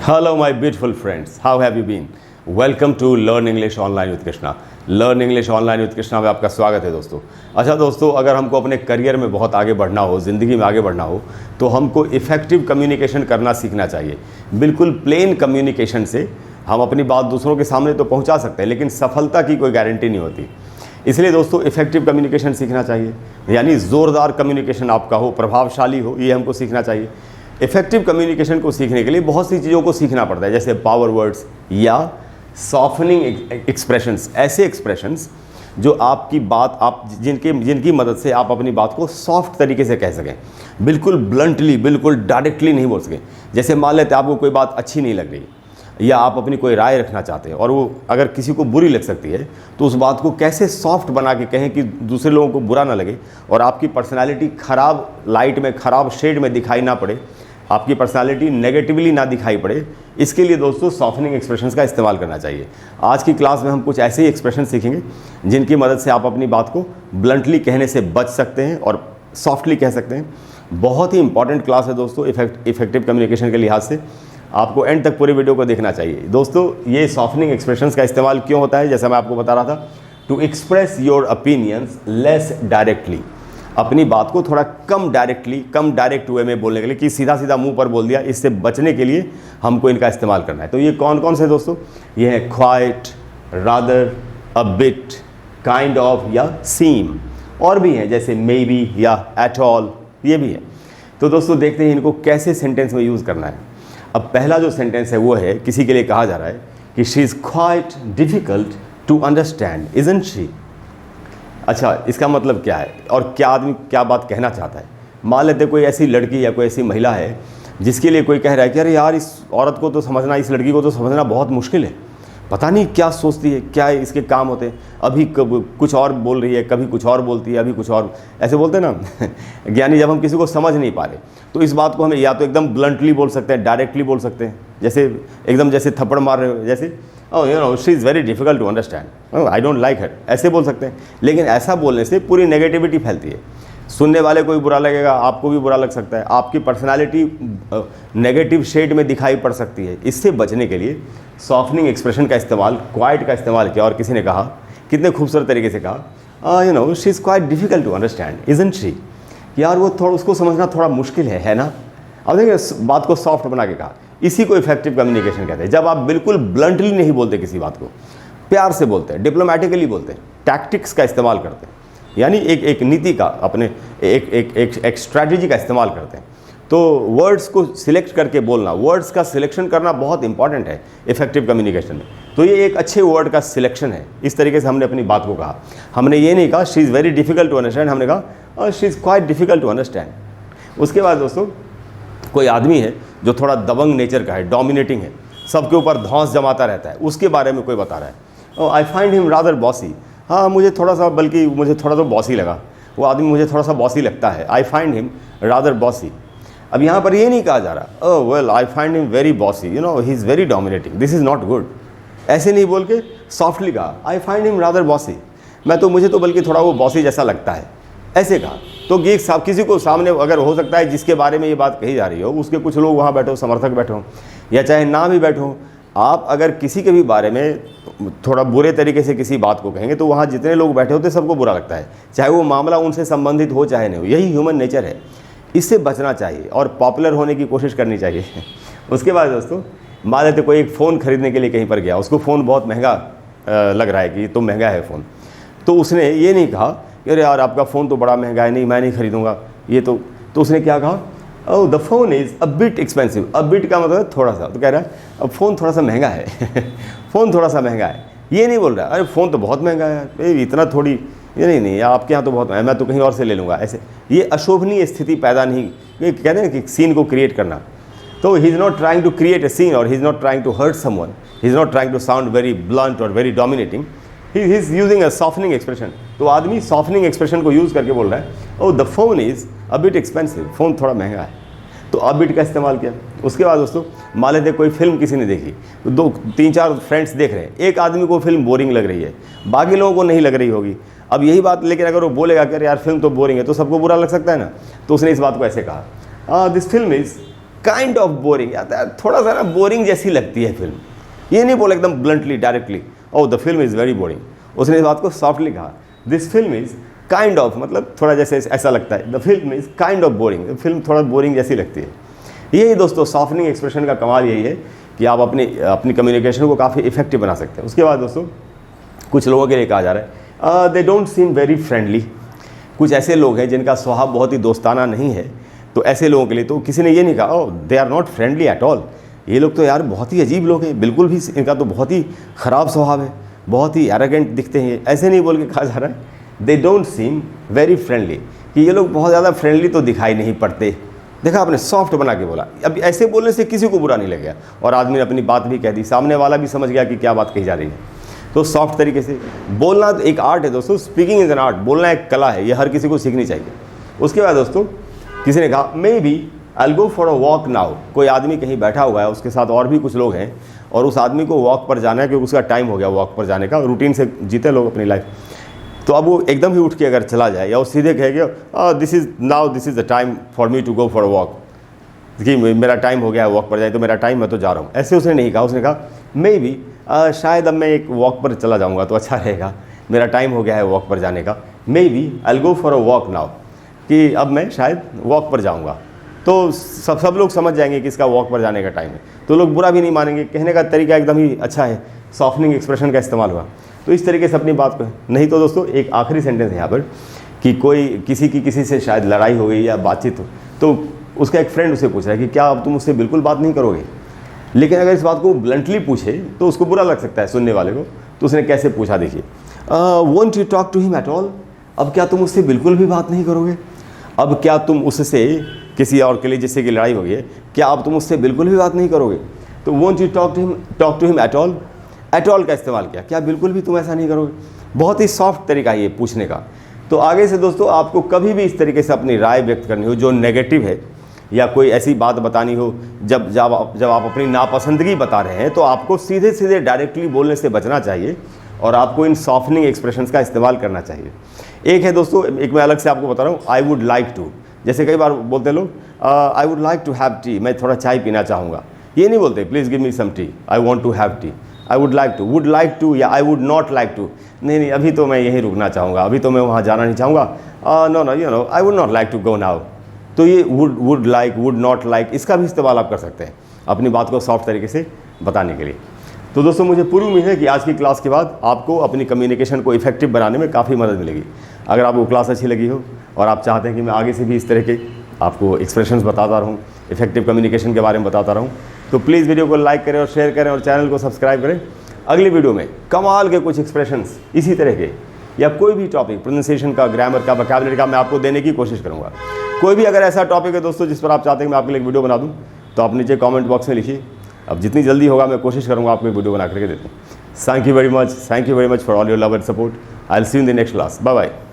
Hello my beautiful friends, how have you been? Welcome to Learn English Online with Krishna. Learn English Online with Krishna में आपका स्वागत है दोस्तों। अच्छा दोस्तों, अगर हमको अपने करियर में बहुत आगे बढ़ना हो, ज़िंदगी में आगे बढ़ना हो, तो हमको इफ़ेक्टिव कम्युनिकेशन करना सीखना चाहिए। बिल्कुल प्लेन कम्युनिकेशन से हम अपनी बात दूसरों के सामने तो पहुंचा सकते हैं, लेकिन सफलता की कोई गारंटी नहीं होती। इसलिए दोस्तों इफ़ेक्टिव कम्युनिकेशन सीखना चाहिए, यानी ज़ोरदार कम्युनिकेशन आपका हो, प्रभावशाली हो, ये हमको सीखना चाहिए। इफ़ेक्टिव कम्युनिकेशन को सीखने के लिए बहुत सी चीज़ों को सीखना पड़ता है, जैसे पावर वर्ड्स या सॉफ्टनिंग एक्सप्रेशंस। ऐसे एक्सप्रेशंस जो आपकी बात जिनकी मदद से आप अपनी बात को सॉफ्ट तरीके से कह सकें, बिल्कुल ब्लंटली, बिल्कुल डायरेक्टली नहीं बोल सकें। जैसे मान लेते हैं आपको कोई बात अच्छी नहीं लग रही या आप अपनी कोई राय रखना चाहते हैं और वो अगर किसी को बुरी लग सकती है, तो उस बात को कैसे सॉफ्ट बना के कहें कि दूसरे लोगों को बुरा ना लगे और आपकी पर्सनैलिटी ख़राब लाइट में, ख़राब शेड में दिखाई ना पड़े, आपकी पर्सनालिटी नेगेटिवली ना दिखाई पड़े। इसके लिए दोस्तों सॉफ्टनिंग एक्सप्रेशंस का इस्तेमाल करना चाहिए। आज की क्लास में हम कुछ ऐसे ही एक्सप्रेशन सीखेंगे जिनकी मदद से आप अपनी बात को ब्लंटली कहने से बच सकते हैं और सॉफ्टली कह सकते हैं। बहुत ही इंपॉर्टेंट क्लास है दोस्तों इफेक्टिव कम्युनिकेशन के लिहाज से। आपको एंड तक पूरी वीडियो को देखना चाहिए। दोस्तों ये सॉफ्टनिंग एक्सप्रेशंस का इस्तेमाल क्यों होता है, जैसा मैं आपको बता रहा था, to express your opinions less directly. अपनी बात को थोड़ा कम डायरेक्ट वे में बोलने के लिए, कि सीधा सीधा मुंह पर बोल दिया, इससे बचने के लिए हमको इनका इस्तेमाल करना है। तो ये कौन कौन से दोस्तों? ये है quite, rather, a bit, kind of या सीम। और भी हैं जैसे मे बी या एट ऑल, ये भी है। तो दोस्तों देखते हैं इनको कैसे सेंटेंस में यूज़ करना है। अब पहला जो सेंटेंस है वो है, किसी के लिए कहा जा रहा है कि she is quite difficult to understand, isn't she. अच्छा, इसका मतलब क्या है और क्या आदमी क्या बात कहना चाहता है? मान लेते कोई ऐसी लड़की या कोई ऐसी महिला है जिसके लिए कोई कह रहा है कि अरे यार, इस औरत को तो समझना, इस लड़की को तो समझना बहुत मुश्किल है, पता नहीं क्या सोचती है, क्या इसके काम होते हैं, अभी कुछ और बोल रही है, कभी कुछ और बोलती है, अभी कुछ और, ऐसे बोलते हैं ना ज्ञानी। जब हम किसी को समझ नहीं पा रहे तो इस बात को हमें या तो एकदम ब्लंटली बोल सकते हैं, डायरेक्टली बोल सकते हैं, जैसे एकदम जैसे थप्पड़ मार रहे हो, जैसे oh you know she is very difficult to understand, I don't like her, ऐसे बोल सकते हैं। लेकिन ऐसा बोलने से पूरी नेगेटिविटी फैलती है, सुनने वाले को भी बुरा लगेगा, आपको भी बुरा लग सकता है, आपकी पर्सनालिटी नेगेटिव शेड में दिखाई पड़ सकती है। इससे बचने के लिए सॉफ्टनिंग एक्सप्रेशन का इस्तेमाल, क्वाइट का इस्तेमाल किया। और किसी ने कहा, कितने खूबसूरत तरीके से कहा, you know she is quite difficult to understand, isn't she. यार वो थोड़ा, उसको समझना थोड़ा मुश्किल है ना। अब देखिए, बात को सॉफ्ट बना के कहा। इसी को इफेक्टिव कम्युनिकेशन कहते हैं, जब आप बिल्कुल ब्लंटली नहीं बोलते किसी बात को, प्यार से बोलते हैं, डिप्लोमेटिकली बोलते हैं, टैक्टिक्स का इस्तेमाल करते हैं, यानी एक नीति का, अपने एक स्ट्रैटेजी का इस्तेमाल करते हैं। तो वर्ड्स को सिलेक्ट करके बोलना, वर्ड्स का सिलेक्शन करना बहुत इंपॉर्टेंट है इफेक्टिव कम्युनिकेशन में। तो ये एक अच्छे वर्ड का सिलेक्शन है। इस तरीके से हमने अपनी बात को कहा। हमने ये नहीं कहा she is very difficult to understand, हमने कहा she is quite difficult to understand. उसके बाद दोस्तों कोई आदमी है जो थोड़ा दबंग नेचर का है, डोमिनेटिंग है, सबके ऊपर धौंस जमाता रहता है, उसके बारे में कोई बता रहा है, I find him rather bossy. हाँ, मुझे थोड़ा सा बॉसी लगा, वो आदमी मुझे थोड़ा सा बॉसी लगता है, I find him rather bossy. अब यहाँ पर ये नहीं कहा जा रहा ओह well I find him very bossy, you know he is very dominating, this is not good. ऐसे नहीं बोल के सॉफ्टली कहा I find him rather bossy, मुझे तो बल्कि थोड़ा वो बॉसी जैसा लगता है, ऐसे कहा। तो ये किसी को सामने अगर हो सकता है जिसके बारे में ये बात कही जा रही हो, उसके कुछ लोग वहाँ बैठे हो, समर्थक बैठे हो या चाहे ना भी बैठे हो, आप अगर किसी के भी बारे में थोड़ा बुरे तरीके से किसी बात को कहेंगे तो वहाँ जितने लोग बैठे होते सबको बुरा लगता है, चाहे वो मामला उनसे संबंधित हो चाहे नहीं हो। यही ह्यूमन नेचर है, इससे बचना चाहिए और पॉपुलर होने की कोशिश करनी चाहिए। उसके बाद दोस्तों मान लेते कोई एक फ़ोन खरीदने के लिए कहीं पर गया, उसको फ़ोन बहुत महंगा लग रहा है कि तो महंगा है फ़ोन, तो उसने ये नहीं कहा अरे यार आपका फ़ोन तो बड़ा महंगा है, नहीं मैं नहीं खरीदूंगा ये तो उसने क्या कहा, ओह the phone is a bit expensive. A bit का मतलब थोड़ा सा, तो कह रहा है अब फ़ोन थोड़ा सा महंगा है फ़ोन थोड़ा सा महंगा है। ये नहीं बोल रहा अरे फ़ोन तो बहुत महंगा है, इतना थोड़ी, ये नहीं आपके यहाँ तो बहुत महंगा, मैं तो कहीं और से ले लूँगा। ऐसे ये अशोभनीय स्थिति पैदा नहीं, ये कहते हैं कि सीन को क्रिएट करना। तो he is not trying to create a scene और he is not trying to hurt someone, he is not trying to sound very blunt और very dominating, he is using a softening expression. तो आदमी softening expression को use करके बोल रहा है ओह the phone is a bit expensive, phone थोड़ा महंगा है, तो अ बिट का इस्तेमाल किया। उसके बाद दोस्तों मान लेते कोई फिल्म किसी ने देखी, तो 2-3-4 फ्रेंड्स देख रहे हैं, एक आदमी को फिल्म बोरिंग लग रही है, बाकी लोगों को नहीं लग रही होगी। अब यही बात लेकिन अगर वो बोलेगा कि यार फिल्म तो बोरिंग है, तो सबको बुरा लग सकता है ना। तो उसने इस बात को ऐसे कहा this film is kind of boring, या थोड़ा सा ना बोरिंग जैसी लगती है फिल्म। ये नहीं बोला एकदम bluntly directly, oh the film is very boring. उसने इस बात को सॉफ्टली कहा, this film is kind of, मतलब थोड़ा जैसे ऐसा लगता है, the film is kind of boring, film थोड़ा बोरिंग जैसी लगती है। यही दोस्तों सॉफ्टनिंग एक्सप्रेशन का कमाल यही है कि आप अपनी कम्युनिकेशन को काफ़ी इफेक्टिव बना सकते हैं। उसके बाद दोस्तों कुछ लोगों के लिए कहा जा रहा है they don't seem very friendly. कुछ ऐसे लोग हैं जिनका स्वभाव बहुत ही दोस्ताना नहीं है, तो ऐसे लोगों के लिए तो किसी ने ये नहीं कहा oh they are not friendly at all, ये लोग तो यार बहुत ही अजीब लोग हैं, बिल्कुल भी इनका तो बहुत ही ख़राब स्वभाव है, बहुत ही एरोगेंट दिखते हैं। ऐसे नहीं बोल के कहा जा रहा है they don't seem very friendly, कि ये लोग बहुत ज़्यादा फ्रेंडली तो दिखाई नहीं पड़ते। देखा आपने, सॉफ्ट बना के बोला। अब ऐसे बोलने से किसी को बुरा नहीं लगेगा और आदमी ने अपनी बात भी कह दी, सामने वाला भी समझ गया कि क्या बात कही जा रही है। तो सॉफ्ट तरीके से बोलना तो एक आर्ट है दोस्तों, स्पीकिंग इज़ एन आर्ट, बोलना एक कला है, ये हर किसी को सीखनी चाहिए। उसके बाद दोस्तों किसी ने कहा maybe I will go for a walk now. कोई आदमी कहीं बैठा हुआ है, उसके साथ और भी कुछ लोग हैं और उस आदमी को वॉक पर जाना है क्योंकि उसका टाइम हो गया वॉक पर जाने का, रूटीन से जीते लोग अपनी लाइफ। तो अब वो एकदम ही उठ के अगर चला जाए या वो सीधे कहेगा this is the time for me to go for a walk, कि मेरा टाइम हो गया है वॉक पर जाए, तो मेरा टाइम, मैं तो जा रहा हूँ, ऐसे उसने नहीं कहा। उसने कहा मे बी शायद अब मैं एक वॉक पर चला जाऊँगा तो अच्छा रहेगा, मेरा टाइम हो गया है वॉक पर जाने का, maybe I will go for a walk now, कि अब मैं शायद वॉक पर जाऊँगा। तो सब लोग समझ जाएंगे कि इसका वॉक पर जाने का टाइम है, तो लोग बुरा भी नहीं मानेंगे, कहने का तरीका एकदम ही अच्छा है, सॉफ्टनिंग एक्सप्रेशन का इस्तेमाल हुआ। तो इस तरीके से अपनी बात को, नहीं तो दोस्तों एक आखिरी सेंटेंस है यहाँ पर कि कोई किसी से शायद लड़ाई हो गई या बातचीत हो, तो उसका एक फ्रेंड उसे पूछ रहा है कि क्या अब तुम उससे बिल्कुल बात नहीं करोगे। लेकिन अगर इस बात को ब्लंटली पूछे तो उसको बुरा लग सकता है सुनने वाले को। तो उसने कैसे पूछा, देखिए won't you talk to him at all, अब क्या तुम उससे बिल्कुल भी बात नहीं करोगे, अब क्या तुम उससे किसी और के लिए जिससे कि लड़ाई हो गई है, क्या अब तुम उससे बिल्कुल भी बात नहीं करोगे। तो won't you talk to him at all का इस्तेमाल किया, क्या बिल्कुल भी तुम ऐसा नहीं करोगे। बहुत ही सॉफ्ट तरीका है ये पूछने का। तो आगे से दोस्तों आपको कभी भी इस तरीके से अपनी राय व्यक्त करनी हो जो नेगेटिव है, या कोई ऐसी बात बतानी हो जब आप अपनी नापसंदगी बता रहे हैं, तो आपको सीधे डायरेक्टली बोलने से बचना चाहिए और आपको इन सॉफ्टनिंग एक्सप्रेशंस का इस्तेमाल करना चाहिए। एक है दोस्तों, एक मैं अलग से आपको बता रहा हूँ, आई वुड लाइक टू। जैसे कई बार बोलते हैं लोग I would like to have tea, मैं थोड़ा चाय पीना चाहूँगा। ये नहीं बोलते please give me some tea, I want to have tea. I would like to या I would not like to, नहीं अभी तो मैं यहीं रुकना चाहूँगा, अभी तो मैं वहाँ जाना नहीं चाहूँगा, no you know I would not like to go now. तो ये would like, would not like, इसका भी इस्तेमाल आप कर सकते हैं अपनी बात को सॉफ्ट तरीके से बताने के लिए। तो दोस्तों मुझे पूरी उम्मीद है कि आज की क्लास के बाद आपको अपनी कम्युनिकेशन को इफेक्टिव बनाने में काफ़ी मदद मिलेगी। अगर आपको क्लास अच्छी लगी हो और आप चाहते हैं कि मैं आगे से भी इस तरह के आपको एक्सप्रेशंस बताता रहूँ, इफेक्टिव कम्युनिकेशन के बारे में बताता रहूँ, तो प्लीज़ वीडियो को लाइक करें और शेयर करें और चैनल को सब्सक्राइब करें। अगली वीडियो में कमाल के कुछ एक्सप्रेशंस इसी तरह के या कोई भी टॉपिक, प्रोनाउंसिएशन का, ग्रामर का, वोकैबुलरी का, मैं आपको देने की कोशिश करूँगा। कोई भी अगर ऐसा टॉपिक है दोस्तों जिस पर आप चाहते हैं कि मैं आपके लिए एक वीडियो बना दूँ, तो आप नीचे कमेंट बॉक्स में लिखिए। अब जितनी जल्दी होगा मैं कोशिश करूँगा आपको एक वीडियो बना करके देता हूँ। Thank you very much for all your love and support. I will see you in the next class. Bye bye.